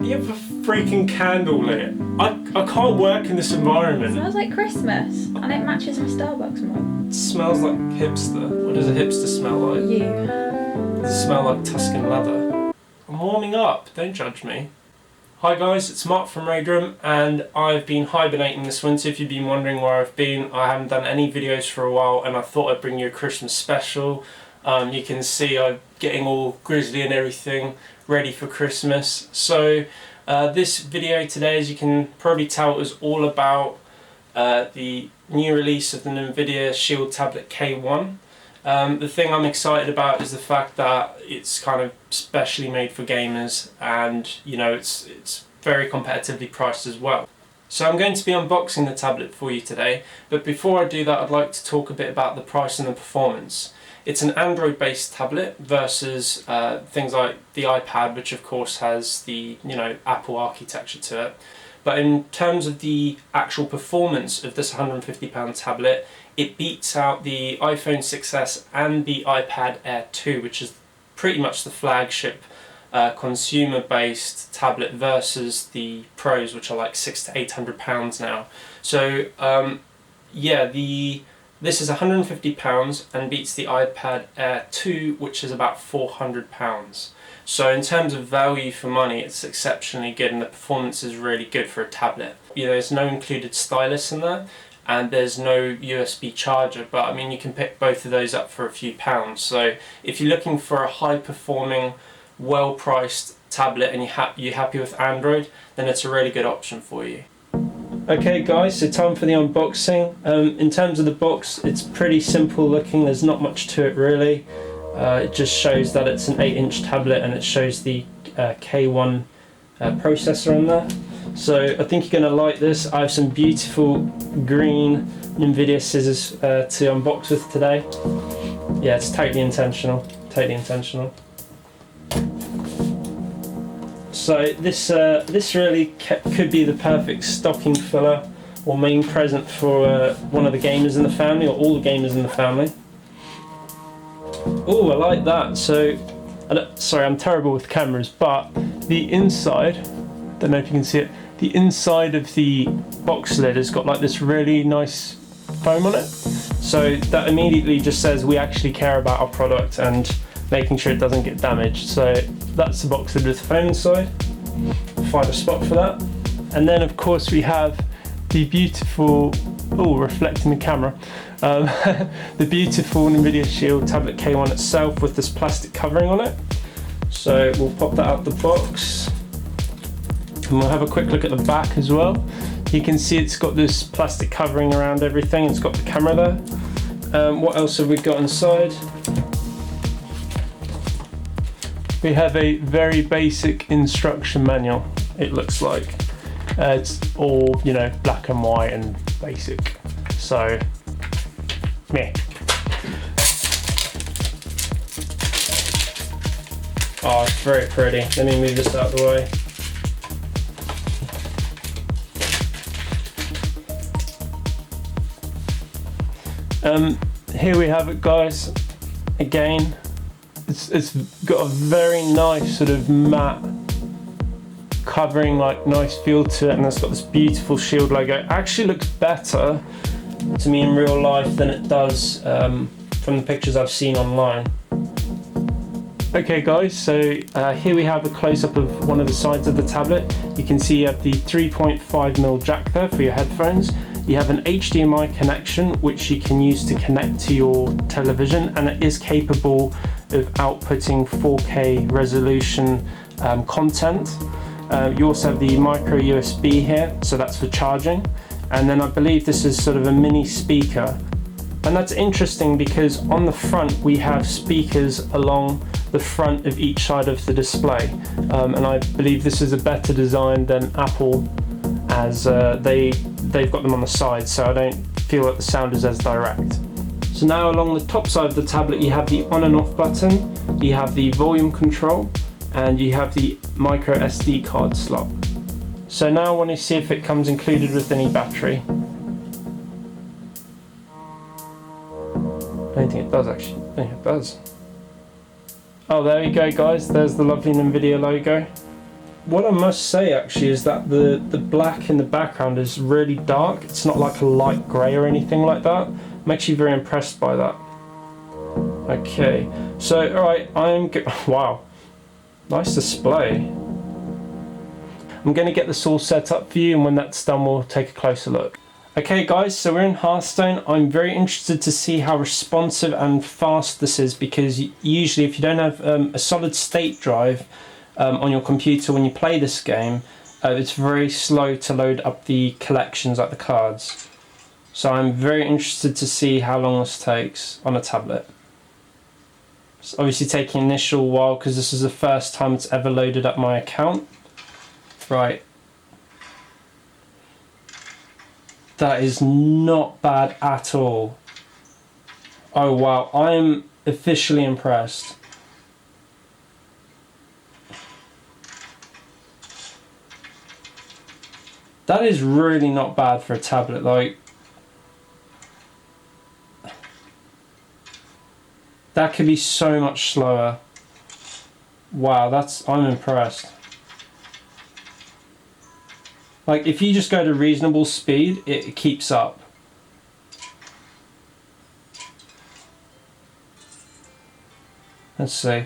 You have a freaking candle lit. I can't work in this environment. It smells like Christmas, and it matches my Starbucks mug. It smells like hipster. What does a hipster smell like? You. Does it smell like Tuscan leather? I'm warming up, don't judge me. Hi guys, it's Mark from Raidroom, and I've been hibernating this winter. If you've been wondering where I've been, I haven't done any videos for a while, and I thought I'd bring you a Christmas special. You can see I'm getting all grizzly and everything ready for Christmas. So this video today, as you can probably tell, is all about the new release of the NVIDIA Shield Tablet K1. The thing I'm excited about is the fact that it's kind of specially made for gamers, and you know it's very competitively priced as well. So I'm going to be unboxing the tablet for you today, but before I do that I'd like to talk a bit about the price and the performance. It's an Android based tablet versus things like the iPad, which of course has the Apple architecture to it. But in terms of the actual performance of this £150 tablet, it beats out the iPhone 6s and the iPad Air 2, which is pretty much the flagship consumer-based tablet, versus the Pros, which are like £600 to £800 now. So yeah, this is £150 and beats the iPad Air 2, which is about £400. So in terms of value for money, it's exceptionally good, and the performance is really good for a tablet. There's no included stylus in there, and there's no USB charger, but I mean you can pick both of those up for a few pounds. So if you're looking for a high performing, well priced tablet and you're happy with Android, then it's a really good option for you. Okay guys, so time for the unboxing. In terms of the box, it's pretty simple looking, there's not much to it really. It just shows that it's an 8-inch tablet, and it shows the K1 processor on there. So I think you're going to like this. I have some beautiful green NVIDIA scissors to unbox with today. Yeah, it's totally intentional, totally intentional. So this really could be the perfect stocking filler or main present for one of the gamers in the family, or all the gamers in the family. Oh, I like that. So, sorry, I'm terrible with cameras, but the inside, don't know if you can see it, the inside of the box lid has got like this really nice foam on it. So that immediately just says we actually care about our product and making sure it doesn't get damaged. So that's the box lid with the foam inside. Find a spot for that. And then of course we have the beautiful, reflecting the camera, the beautiful NVIDIA Shield Tablet K1 itself with this plastic covering on it. So we'll pop that out the box, and we'll have a quick look at the back as well. You can see it's got this plastic covering around everything. It's got the camera there. What else have we got inside? We have a very basic instruction manual, it looks like. It's all, black and white and basic. So, meh. Oh, it's very pretty. Let me move this out of the way. Here we have it, guys. Again, it's got a very nice sort of matte covering, like nice feel to it, and it's got this beautiful Shield logo. It actually looks better to me in real life than it does from the pictures I've seen online. Okay guys, so here we have a close-up of one of the sides of the tablet. You can see you have the 3.5mm jack there for your headphones. You have an HDMI connection which you can use to connect to your television, and it is capable of outputting 4K resolution content. You also have the micro USB here, so that's for charging. And then I believe this is sort of a mini speaker. And that's interesting because on the front we have speakers along the front of each side of the display. And I believe this is a better design than Apple, as they've got them on the side, so I don't feel that the sound is as direct. So now along the top side of the tablet you have the on and off button, you have the volume control, and you have the MicroSD card slot. So now I want to see if it comes included with any battery. I don't think it does actually. I think it does. Oh, there you go guys, there's the lovely NVIDIA logo. what I must say actually is that the black in the background is really dark. It's not like a light grey or anything like that. I'm actually very impressed by that. Okay, so alright, wow, nice display. I'm going to get this all set up for you, and when that's done we'll take a closer look. Okay guys, so we're in Hearthstone. I'm very interested to see how responsive and fast this is, because usually if you don't have a solid state drive on your computer when you play this game, it's very slow to load up the collections, like the cards. So I'm very interested to see how long this takes on a tablet. It's obviously taking an initial while because this is the first time it's ever loaded up my account. Right. That is not bad at all. Oh wow, I am officially impressed. That is really not bad for a tablet. Like, that could be so much slower. Wow, I'm impressed. Like, if you just go to reasonable speed, it keeps up. Let's see.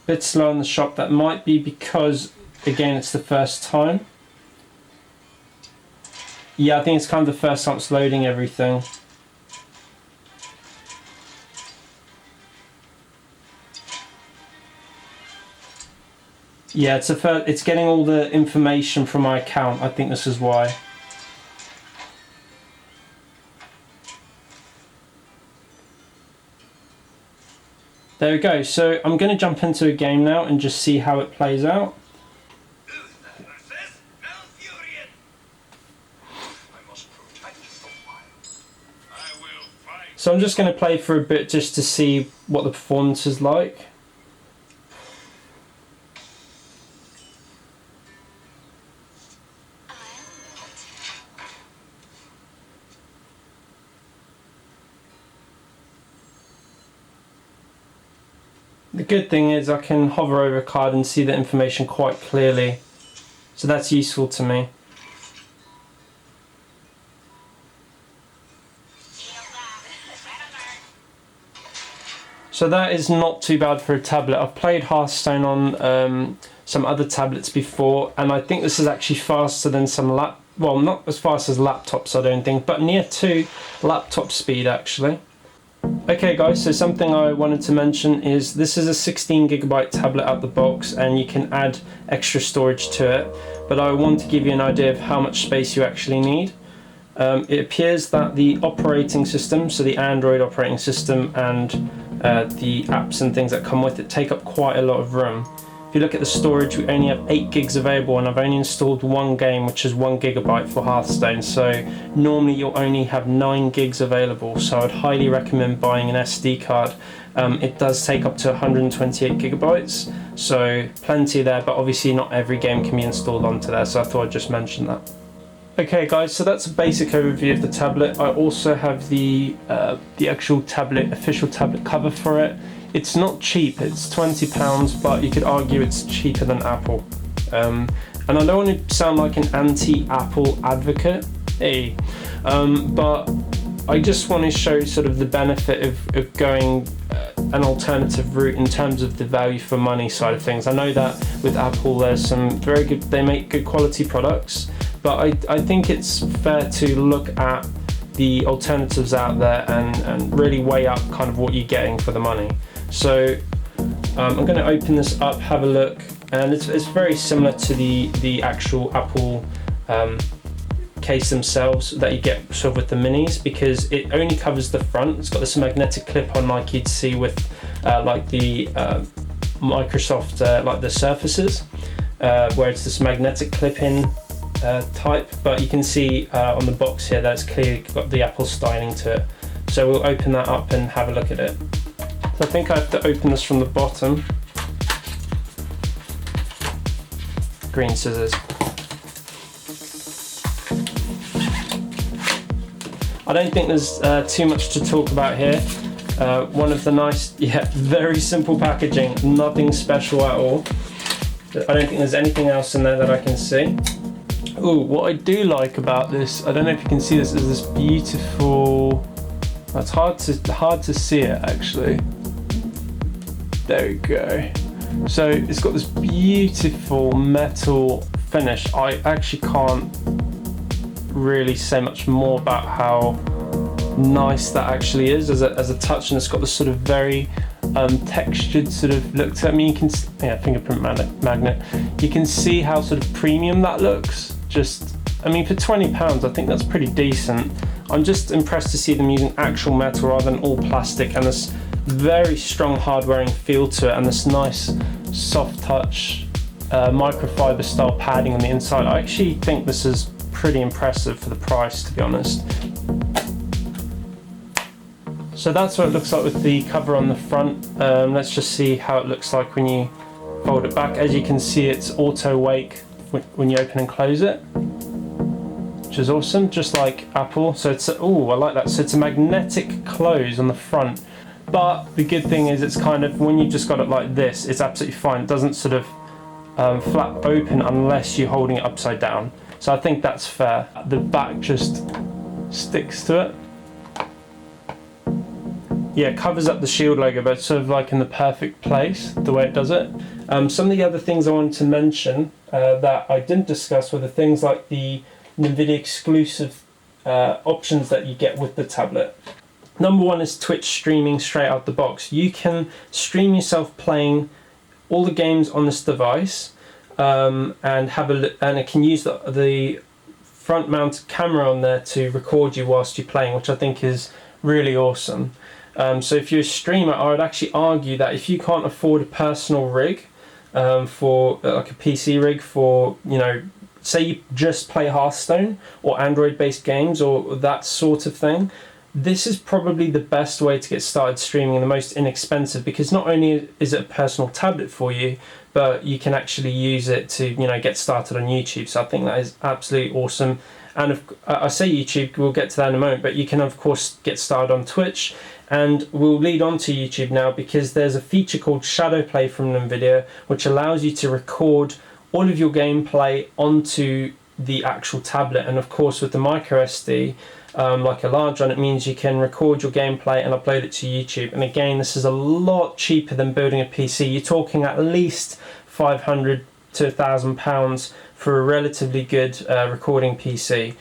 Bit slow in the shop. That might be because, again, it's the first time. Yeah, I think it's kind of the first time it's loading everything. Yeah, it's getting all the information from my account. I think this is why. There we go. So I'm going to jump into a game now and just see how it plays out. So I'm just going to play for a bit just to see what the performance is like. The good thing is I can hover over a card and see the information quite clearly, so that's useful to me. So that is not too bad for a tablet. I've played Hearthstone on some other tablets before, and I think this is actually faster than some well, not as fast as laptops I don't think, but near to laptop speed actually. Okay guys, so something I wanted to mention is this is a 16GB tablet out the box, and you can add extra storage to it, but I want to give you an idea of how much space you actually need. It appears that the operating system, so the Android operating system and the apps and things that come with it, take up quite a lot of room. If you look at the storage, we only have 8 gigs available, and I've only installed one game, which is 1 GB for Hearthstone, so normally you'll only have 9 gigs available, so I'd highly recommend buying an SD card. It does take up to 128 gigabytes, so plenty there, but obviously not every game can be installed onto there, so I thought I'd just mention that. Okay guys, so that's a basic overview of the tablet. I also have the actual tablet, official tablet cover for it. It's not cheap, it's £20, but you could argue it's cheaper than Apple. And I don't want to sound like an anti-Apple advocate, but I just want to show sort of the benefit of going an alternative route in terms of the value for money side of things. I know that with Apple there's some very good, they make good quality products, but I think it's fair to look at the alternatives out there and really weigh up kind of what you're getting for the money. So I'm going to open this up, have a look, and it's very similar to the actual Apple case themselves that you get sort of with the minis, because it only covers the front. It's got this magnetic clip on like you'd see with like the Microsoft like the Surfaces, where it's this magnetic clip-in type, but you can see on the box here that it's clearly got the Apple styling to it. So we'll open that up and have a look at it. So I think I have to open this from the bottom. Green scissors. I don't think there's too much to talk about here. One of the nice, very simple packaging, nothing special at all. I don't think there's anything else in there that I can see. Oh, what I do like about this, I don't know if you can see this, is this beautiful, it's hard to see it actually. There we go. So it's got this beautiful metal finish. I actually can't really say much more about how nice that actually is as a touch, and it's got this sort of very textured sort of look to it. I mean, you can, yeah, fingerprint magnet. You can see how sort of premium that looks. Just, I mean, for £20, I think that's pretty decent. I'm just impressed to see them using actual metal rather than all plastic, and this very strong hard-wearing feel to it, and this nice soft touch microfiber style padding on the inside. I actually think this is pretty impressive for the price, to be honest. So that's what it looks like with the cover on the front. Let's just see how it looks like when you fold it back. As you can see, it's auto wake when you open and close it, which is awesome, just like Apple. So it's, oh, I like that. So it's a magnetic close on the front, but the good thing is it's kind of, when you've just got it like this, it's absolutely fine. It doesn't sort of flap open unless you're holding it upside down. So I think that's fair. The back just sticks to it. Yeah, it covers up the Shield logo, but it's sort of like in the perfect place, the way it does it. Some of the other things I wanted to mention that I didn't discuss were the things like the NVIDIA exclusive options that you get with the tablet. Number one is Twitch streaming straight out the box. You can stream yourself playing all the games on this device, and it can use the front mounted camera on there to record you whilst you're playing, which I think is really awesome. So if you're a streamer, I would actually argue that if you can't afford a personal rig, for like a PC rig for, you know, say you just play Hearthstone or Android based games or that sort of thing, this is probably the best way to get started streaming and the most inexpensive, because not only is it a personal tablet for you, but you can actually use it to, you know, get started on YouTube. So I think that is absolutely awesome. And if, I say YouTube, we'll get to that in a moment, but you can of course get started on Twitch, and we'll lead on to YouTube now because there's a feature called Shadow Play from NVIDIA, which allows you to record all of your gameplay onto the actual tablet. And of course with the MicroSD, like a large one, it means you can record your gameplay and upload it to YouTube. And again, this is a lot cheaper than building a PC. You're talking at least £500 to £1,000 for a relatively good recording PC,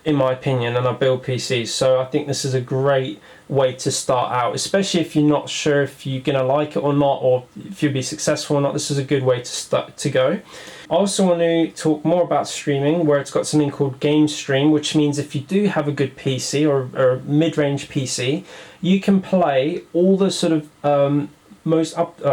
in my opinion, and I build PCs. So I think this is a great way to start out, especially if you're not sure if you're going to like it or not, or if you'll be successful or not. This is a good way to start to go. I also want to talk more about streaming, where it's got something called Game Stream, which means if you do have a good PC or a mid-range PC, you can play all the sort of a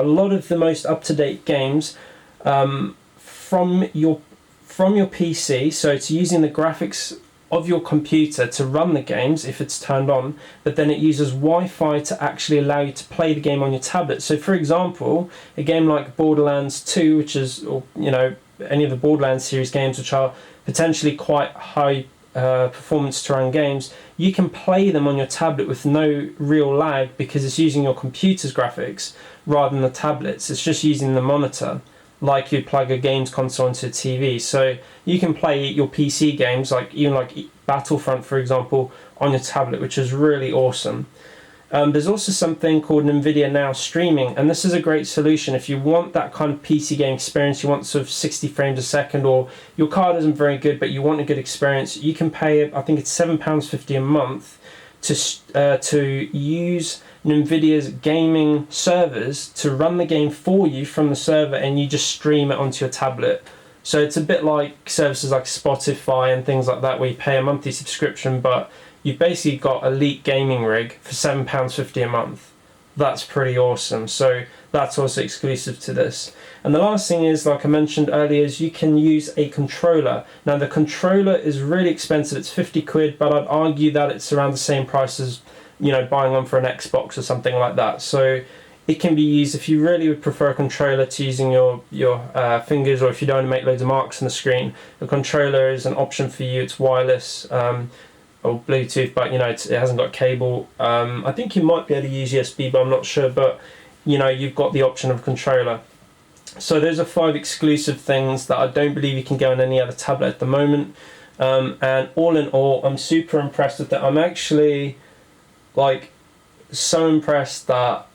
lot of the most up-to-date games from your PC. So it's using the graphics of your computer to run the games if it's turned on, but then it uses Wi-Fi to actually allow you to play the game on your tablet. So for example, a game like Borderlands 2, which is, or, you know, any of the Borderlands series games, which are potentially quite high performance to run games, you can play them on your tablet with no real lag because it's using your computer's graphics rather than the tablet's. It's just using the monitor, like you'd plug a games console into a TV. So you can play your PC games, like even like Battlefront, for example, on your tablet, which is really awesome. There's also something called NVIDIA Now Streaming, and this is a great solution. If you want that kind of PC game experience, you want sort of 60 frames a second, or your card isn't very good, but you want a good experience, you can pay, I think it's £7.50 a month to use NVIDIA's gaming servers to run the game for you from the server, and you just stream it onto your tablet. So it's a bit like services like Spotify and things like that, where you pay a monthly subscription, but you've basically got elite gaming rig for £7.50 a month. That's pretty awesome. So that's also exclusive to this. And the last thing is, like I mentioned earlier, is you can use a controller. Now the controller is really expensive, it's 50 quid, but I'd argue that it's around the same price as, you know, buying one for an Xbox or something like that. So it can be used, if you really would prefer a controller to using your fingers, or if you don't want to make loads of marks on the screen, the controller is an option for you. It's wireless, or Bluetooth, but you know, it hasn't got a cable. I think you might be able to use USB, but I'm not sure. But you know, you've got the option of controller. So those are 5 exclusive things that I don't believe you can get on any other tablet at the moment. And all in all, I'm super impressed with it. I'm actually like so impressed that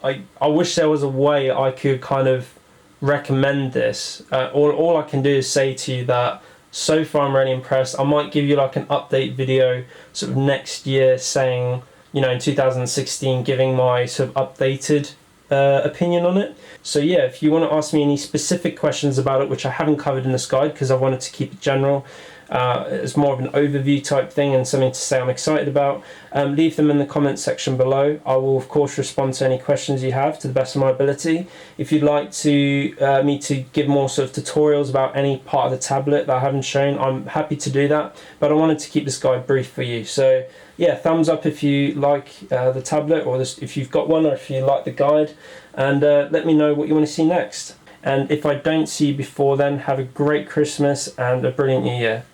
I wish there was a way I could kind of recommend this. All I can do is say to you that so far I'm really impressed. I might give you like an update video sort of next year saying, you know, in 2016, giving my sort of updated opinion on it. So yeah, if you want to ask me any specific questions about it, which I haven't covered in this guide because I wanted to keep it general, it's more of an overview type thing and something to say I'm excited about, leave them in the comments section below. I will of course respond to any questions you have to the best of my ability. If you'd like to me to give more sort of tutorials about any part of the tablet that I haven't shown, I'm happy to do that, but I wanted to keep this guide brief for you. So yeah, thumbs up if you like the tablet, or if you've got one, or if you like the guide, and let me know what you want to see next. And if I don't see you before then, have a great Christmas and a brilliant New Year.